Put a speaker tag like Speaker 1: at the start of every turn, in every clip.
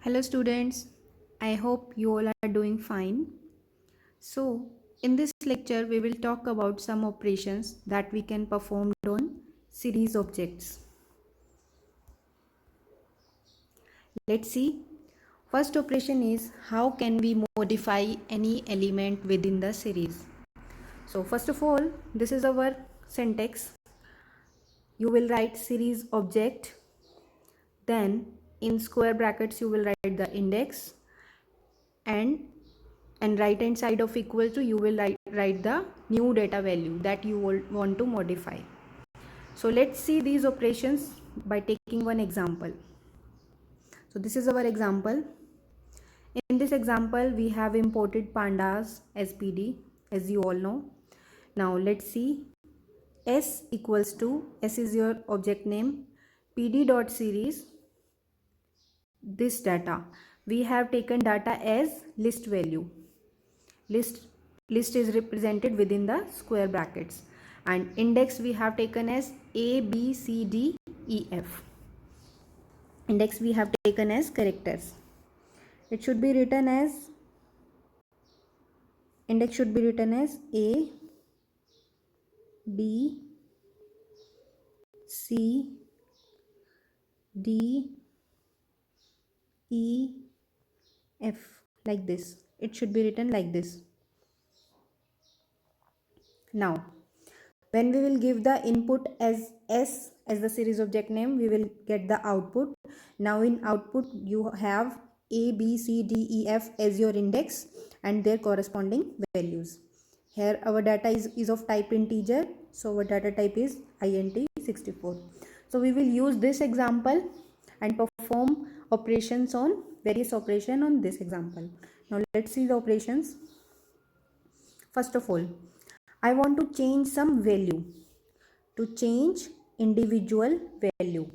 Speaker 1: Hello students, I hope you all are doing fine. So, in this lecture we will talk about some operations that we can perform on series objects. Let's see. First operation is how can we modify any element within the series. So first of all, this is our syntax. You will write series object, then in square brackets you will write the index, and right hand side of equal to you will write the new data value that you want to modify. So let's see these operations by taking one example. So this is our example. In this example we have imported pandas as PD, as you all know. Now let's see. S equals to, S is your object name, PD dot series, this data. We have taken data as list value. List is represented within the square brackets, and index we have taken as A, B, C, D, E, F. Index we have taken as characters. It should be written as, index should be written as A, B, C, D, E, F, like this. It should be written like this. Now when we will give the input as S as the series object name, we will get the output. Now in output you have A, B, C, D, E, F as your index and their corresponding values. Here our data is of type integer, so our data type is int64. So we will use this example and perform operations on various operations on this example. Now let's see the operations. First of all, I want to change some value. To change individual value.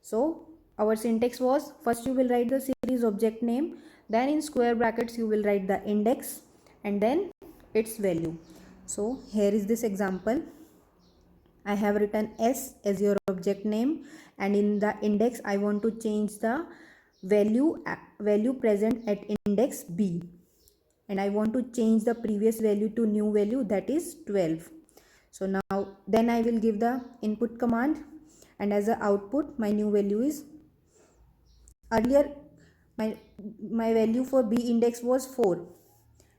Speaker 1: So our syntax was, first you will write the series object name, then in square brackets you will write the index and then its value. So here is this example. I have written S as your object name, and in the index I want to change the value present at index B, and I want to change the previous value to new value, that is 12. So now then I will give the input command, and as a output my new value is, earlier my value for B index was 4.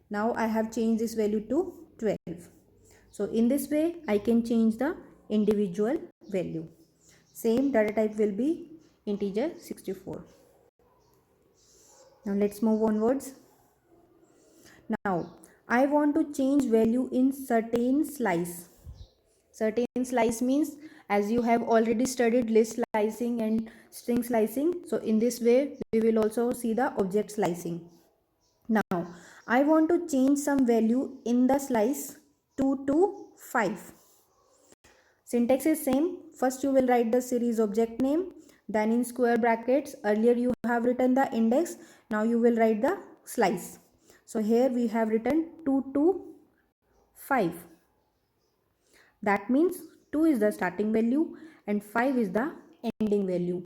Speaker 1: Now I have changed this value to 12. So in this way I can change the individual value. Same data type will be integer 64. Now let's move onwards. Now I want to change value in certain slice. Certain slice means, as you have already studied list slicing and string slicing, so in this way we will also see the object slicing. Now I want to change some value in the slice 2 to 5. Syntax is same. First you will write the series object name, then in square brackets earlier you have written the index, now you will write the slice. So here we have written 2 to 5. That means 2 is the starting value and 5 is the ending value.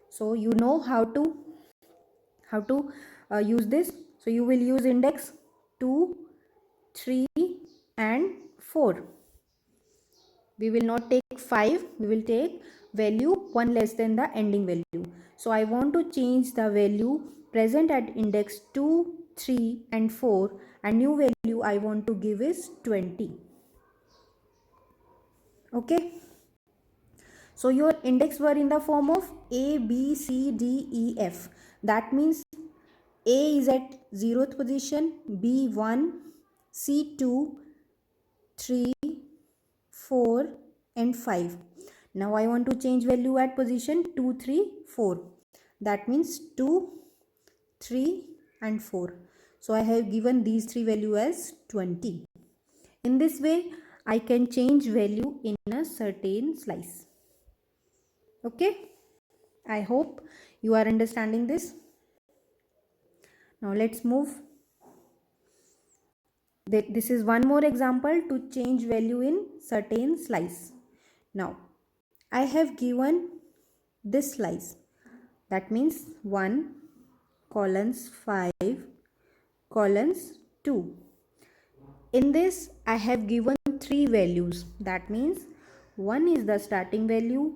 Speaker 1: So you know how to use this. So you will use index 2, 3 and 4. We will not take 5, we will take value 1 less than the ending value. So I want to change the value present at index 2, 3 and 4, and new value I want to give is 20. Okay. So your index were in the form of A, B, C, D, E, F. That means A is at 0th position, B 1, C 2, 3, 4 and 5. Now I want to change value at position 2, 3, 4. That means 2, 3 and 4. So I have given these three value as 20. In this way I can change value in a certain slice. Okay, I hope you are understanding this. Now let's move. This is one more example to change value in certain slice. Now I have given this slice, that means 1, colons 5 colons 2. In this I have given 3 values. That means 1 is the starting value,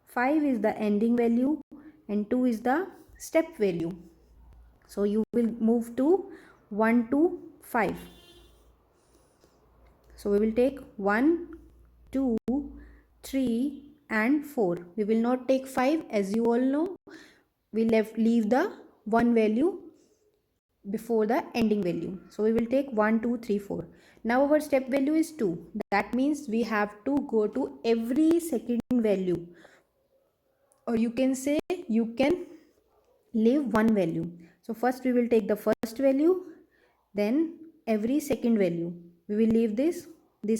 Speaker 1: 5 is the ending value, and 2 is the step value. So you will move to 1 to 5. So we will take 1, 2, 3 and 4. We will not take 5, as you all know. We leave the 1 value before the ending value. So we will take 1, 2, 3, 4. Now our step value is 2. That means we have to go to every second value, or you can say you can leave 1 value. So first we will take the first value, then every second value. We will leave this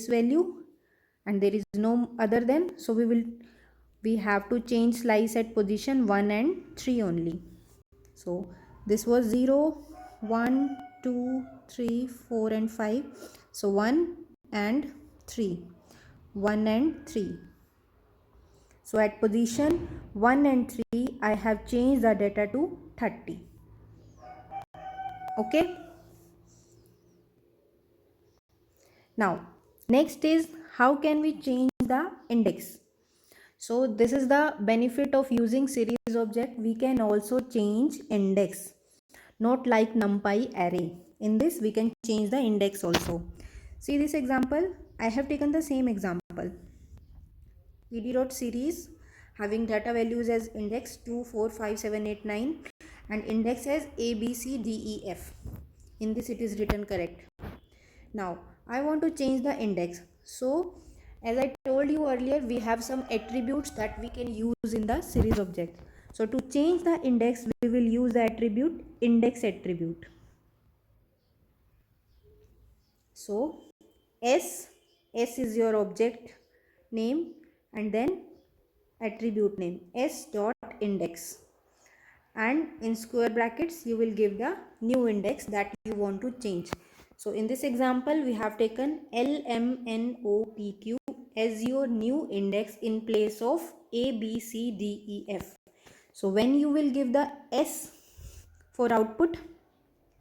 Speaker 1: value, and there is no other than. So we have to change slice at position 1 and 3 only. So this was 0, 1, 2, 3, 4 and 5. So 1 and 3, 1 and 3. So at position 1 and 3 I have changed the data to 30. Okay. Now next is, how can we change the index? So this is the benefit of using series object. We can also change index, not like NumPy array. In this we can change the index also. See this example. I have taken the same example. pd.series having data values as index 2, 4, 5, 7, 8, 9 and index as a, b, c, d, e, f. In this it is written correct. Now I want to change the index. So as I told you earlier, we have some attributes that we can use in the series object. So to change the index, we will use the attribute index attribute. So s is your object name, and then attribute name s dot index, and in square brackets you will give the new index that you want to change. So in this example we have taken LMNOPQ as your new index in place of A, B, C, D, E, F. So when you will give the S for output,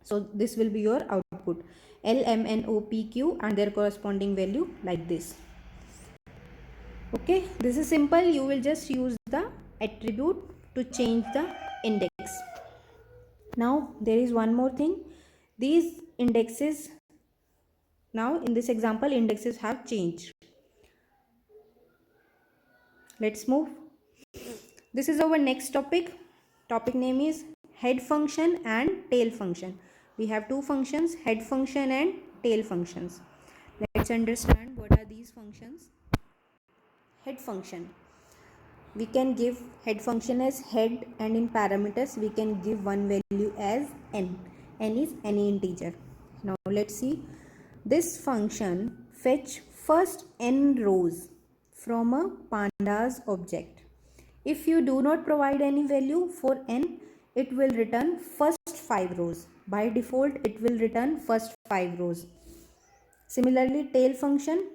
Speaker 1: so this will be your output LMNOPQ and their corresponding value like this. Okay, this is simple. You will just use the attribute to change the index. Now there is one more thing. These indexes, now in this example indexes have changed. Let's move. This is our next topic. Topic name is head function and tail function. We have two functions, head function and tail functions. Let's understand what are these functions. Head function, we can give head function as head, and in parameters we can give one value as n. N is any integer. Now let's see. This function fetch first n rows from a pandas object. If you do not provide any value for n, it will return first 5 rows. By default it will return first 5 rows. Similarly, tail function,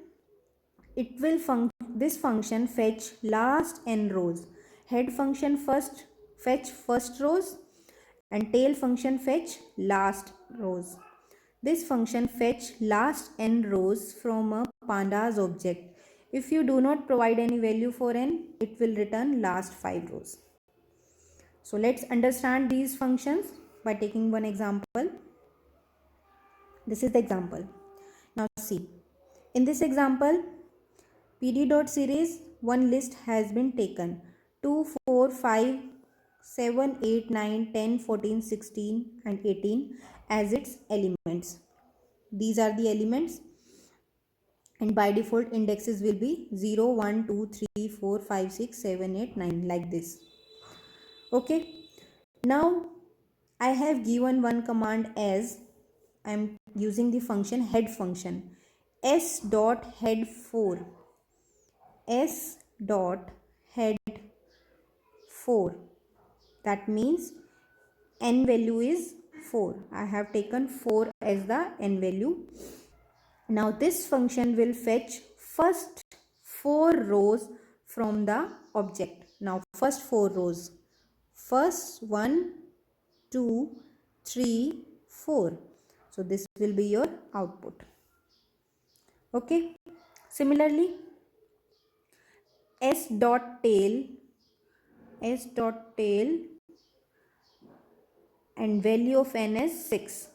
Speaker 1: it will this function fetch last n rows. Head function fetch first rows, and tail function fetch last rows. This function fetch last n rows from a pandas object. If you do not provide any value for n, it will return last 5 rows. So let's understand these functions by taking one example. This is the example. Now see, in this example pd.series one list has been taken 2, 4, 5, 7, 8, 9, 10, 14, 16 and 18 as its elements. These are the elements, and by default indexes will be 0, 1, 2, 3, 4, 5, 6, 7, 8, 9 like this. Okay. Now I have given one command as I am using the function head function s dot head 4. S dot head 4. That means n value is 4. I have taken 4 as the n value. Now this function will fetch first 4 rows from the object. Now first 4 rows. First 1, 2, 3, 4. So this will be your output. Okay. Similarly, s dot tail and value of n is 6.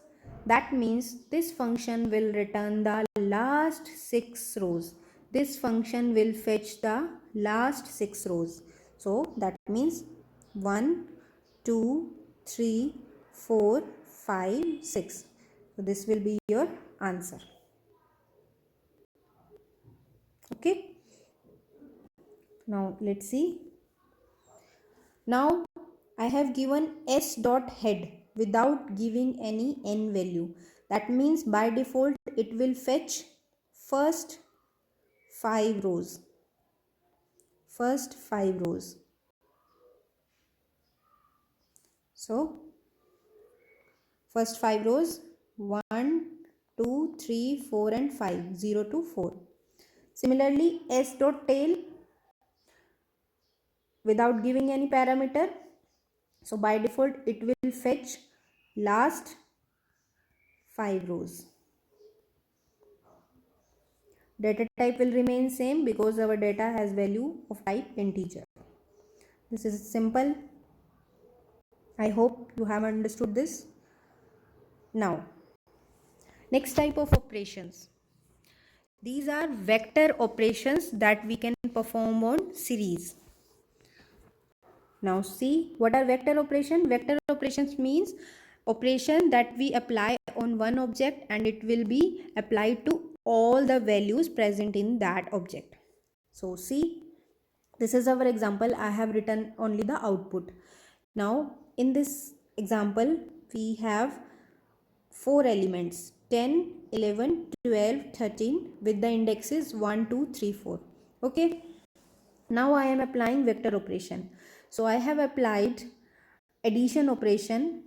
Speaker 1: That means this function will return the last 6 rows. This function will fetch the last 6 rows. So that means 1, 2, 3, 4, 5, 6. So this will be your answer. Okay. Now let's see. Now I have given s dot head without giving any n value. That means by default it will fetch first 5 rows. So first 5 rows 1, 2, 3, 4 and 5, 0 to 4. Similarly, s dot tail without giving any parameter. So by default it will fetch last 5 rows. Data type will remain same because our data has value of type integer. This is simple. I hope you have understood this. Now, next type of operations. These are vector operations that we can perform on series. Now see, what are vector operations? Vector operations means operation that we apply on one object and it will be applied to all the values present in that object. So see, this is our example. I have written only the output. Now in this example we have 4 elements 10, 11, 12, 13 with the indexes 1, 2, 3, 4. Okay. Now I am applying vector operation. So I have applied addition operation.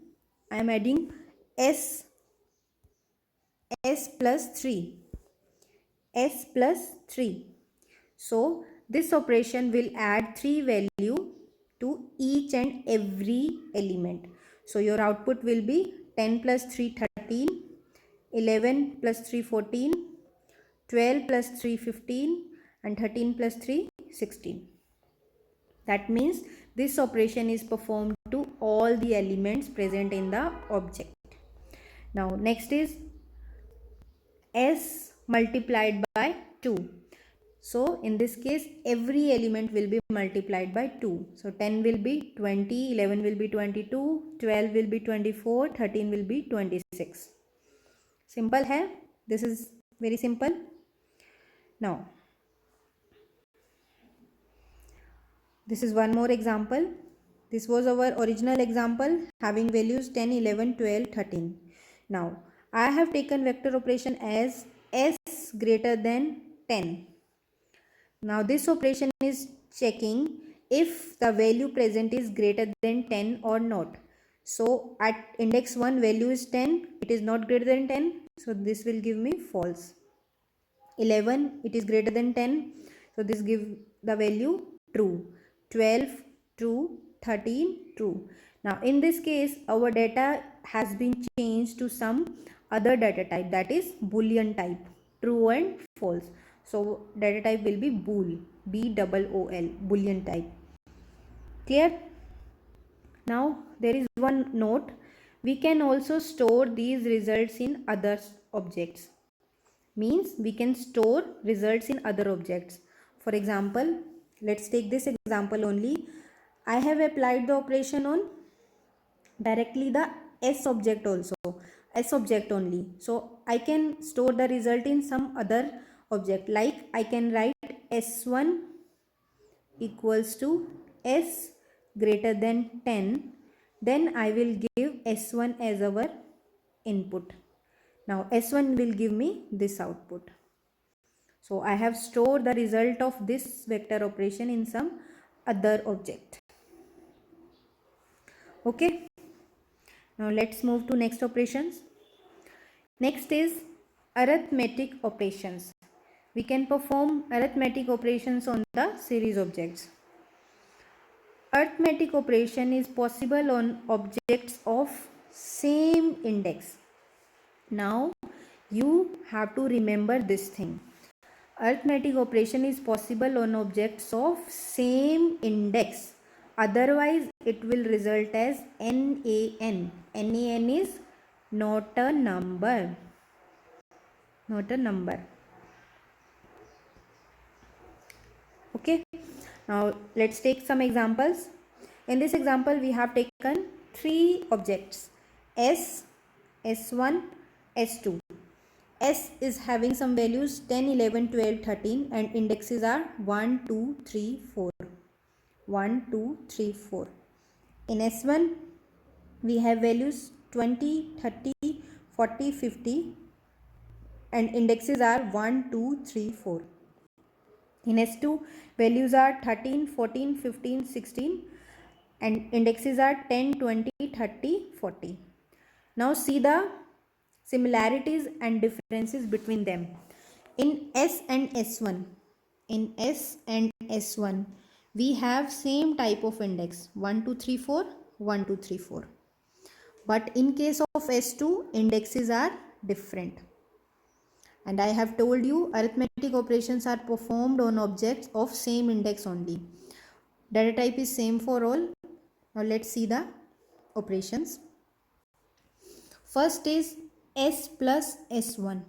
Speaker 1: I am adding s plus 3. So this operation will add 3 value to each and every element. So your output will be 10 plus 3 13, 11 plus 3 14, 12 plus 3 15 and 13 plus 3 16. That means this operation is performed to all the elements present in the object. Now next is s multiplied by 2. So in this case every element will be multiplied by 2. So 10 will be 20, 11 will be 22, 12 will be 24, 13 will be 26. Simple hai? This is very simple. Now this is one more example. This was our original example having values 10, 11, 12, 13. Now I have taken vector operation as s greater than 10. Now this operation is checking if the value present is greater than 10 or not. So at index 1 value is 10, it is not greater than 10. So this will give me false. 11, it is greater than 10. So this give the value true. 12, true. 13, true. Now in this case our data has been changed to some other data type, that is Boolean type, true and false. So data type will be bool, B-O-O-L, Boolean type. Clear? Now there is one note. We can also store these results in other objects. Means we can store results in other objects. For example, let's take this example only. I have applied the operation on directly the s object also, s object only. So I can store the result in some other object, like I can write s1 equals to s greater than 10. Then I will give s1 as our input. Now s1 will give me this output. So I have stored the result of this vector operation in some other object. Okay. Now let's move to next operations. Next is arithmetic operations. We can perform arithmetic operations on the series objects. Arithmetic operation is possible on objects of same index. Now you have to remember this thing. Arithmetic operation is possible on objects of same index. Otherwise, it will result as NaN. NaN is not a number. Not a number. Okay. Now let's take some examples. In this example, we have taken three objects: S, S1, S2. S is having some values 10, 11, 12, 13 and indexes are 1, 2, 3, 4. 1, 2, 3, 4. In S1, we have values 20, 30, 40, 50 and indexes are 1, 2, 3, 4. In S2, values are 13, 14, 15, 16 and indexes are 10, 20, 30, 40. Now see the similarities and differences between them. In S and S1, we have same type of index 1, 2, 3, 4, 1, 2, 3, 4. But in case of S2, indexes are different. And I have told you arithmetic operations are performed on objects of same index only. Data type is same for all. Now let's see the operations. First is S plus S1.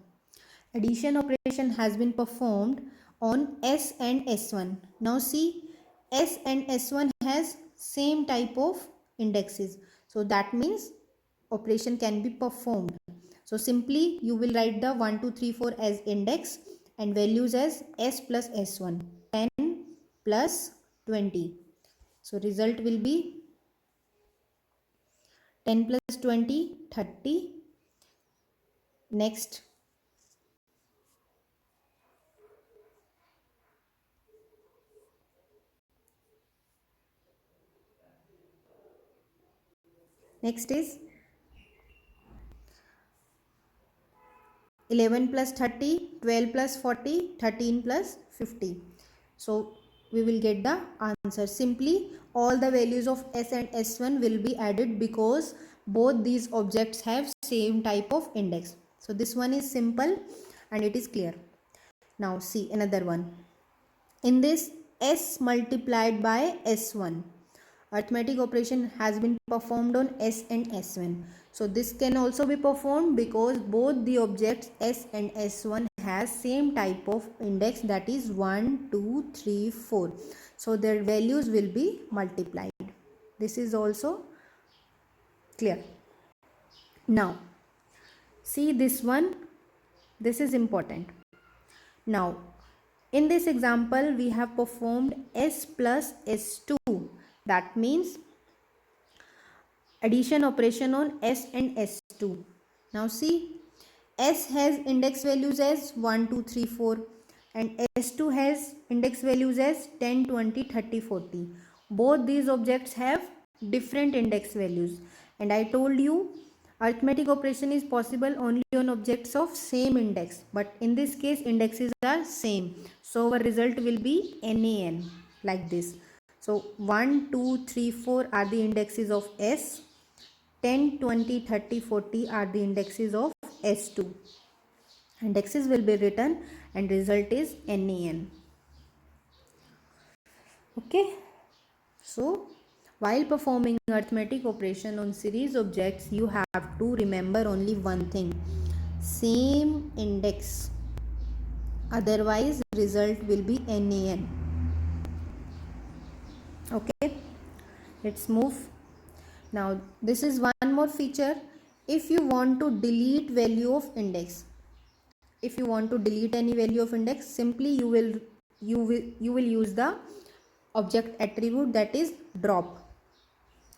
Speaker 1: Addition operation has been performed on S and S1. Now see, S and S1 has same type of indexes. So that means operation can be performed. So simply you will write the 1, 2, 3, 4 as index and values as S plus S1. 10 plus 20. So result will be 10 plus 20, 30. Next, next is 11 plus 30, 12 plus 40, 13 plus 50. So we will get the answer. Simply all the values of S and S1 will be added because both these objects have same type of index. So this one is simple and it is clear. Now see another one. In this, S multiplied by S1. Arithmetic operation has been performed on S and S1. So this can also be performed because both the objects S and S1 has same type of index, that is 1, 2, 3, 4. So their values will be multiplied. This is also clear. Now see this one. This is important. Now in this example, we have performed S plus S2. That means addition operation on S and S2. Now see, S has index values as 1, 2, 3, 4 and S2 has index values as 10, 20, 30, 40. Both these objects have different index values and I told you arithmetic operation is possible only on objects of same index, but in this case indexes are same. So our result will be NaN like this. So 1, 2, 3, 4 are the indexes of S. 10, 20, 30, 40 are the indexes of S2. Indexes will be written and result is NaN. Okay. So while performing arithmetic operation on series objects, you have to remember only one thing: same index. Otherwise, result will be NaN. Okay, let's move. Now, this is one more feature. If you want to delete value of index, if you want to delete any value of index, simply you will use the object attribute, that is drop.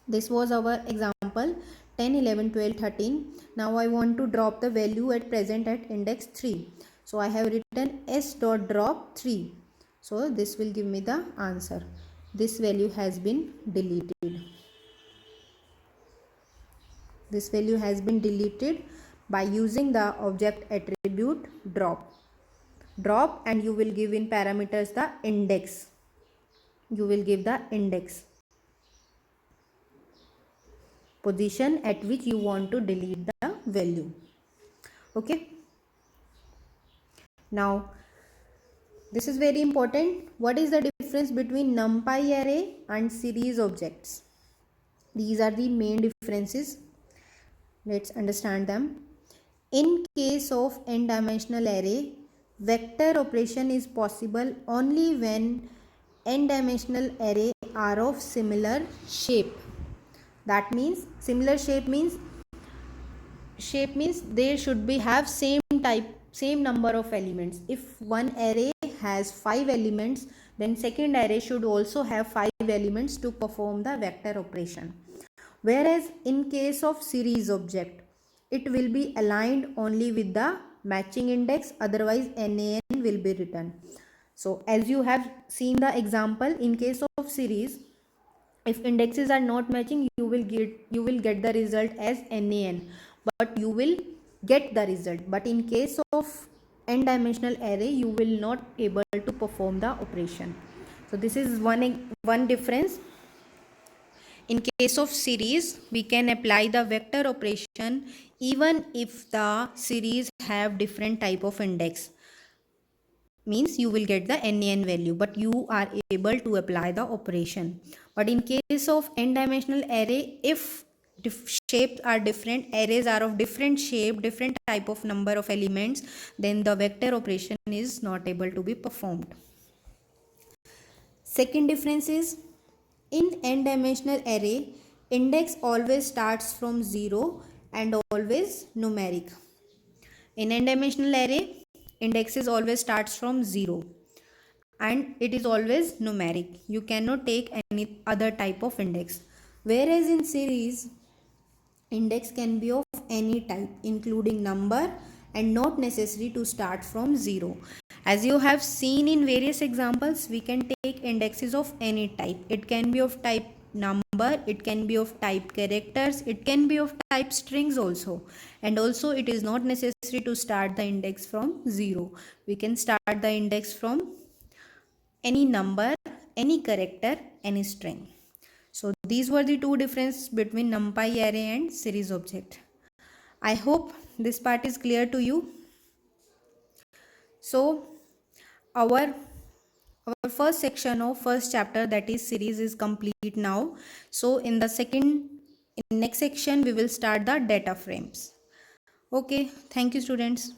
Speaker 1: This was our example 10, 11, 12, 13. Now I want to drop the value at present at index 3. So I have written s dot drop 3. So this will give me the answer. This value has been deleted. This value has been deleted by using the object attribute drop. Drop and you will give in parameters the index. You will give the index. position at which you want to delete the value. Okay. Now this is very important. What is the difference between NumPy array and series objects? These are the main differences. Let's understand them. In case of n-dimensional array, vector operation is possible only when n-dimensional array are of similar shape. That means similar shape means they should be have same number of elements. If one array has 5 elements, then second array should also have 5 elements to perform the vector operation. Whereas in case of series object, it will be aligned only with the matching index, otherwise NaN will be written. So as you have seen the example, in case of series, if indexes are not matching, you will get the result as NaN, but you will get the result. But in case of n-dimensional array, you will not able to perform the operation. So this is one difference. In case of series, we can apply the vector operation even if the series have different type of index. Means you will get the NaN value, but you are able to apply the operation. But in case of n-dimensional array, if shapes are different, arrays are of different shape, different type of number of elements, then the vector operation is not able to be performed. Second difference is, in n-dimensional array, index always starts from 0 and always numeric. In n-dimensional array, indexes always starts from 0 and it is always numeric. You cannot take any other type of index. Whereas in series, index can be of any type, including number, and not necessary to start from 0. As you have seen in various examples, we can take indexes of any type. It can be of type number, it can be of type characters, it can be of type strings also. And also it is not necessary to start the index from 0. We can start the index from any number, any character, any string. So these were the two differences between NumPy array and series object. I hope this part is clear to you. So our first section of first chapter, that is series, is complete now. So in next section we will start the data frames. Okay, thank you students.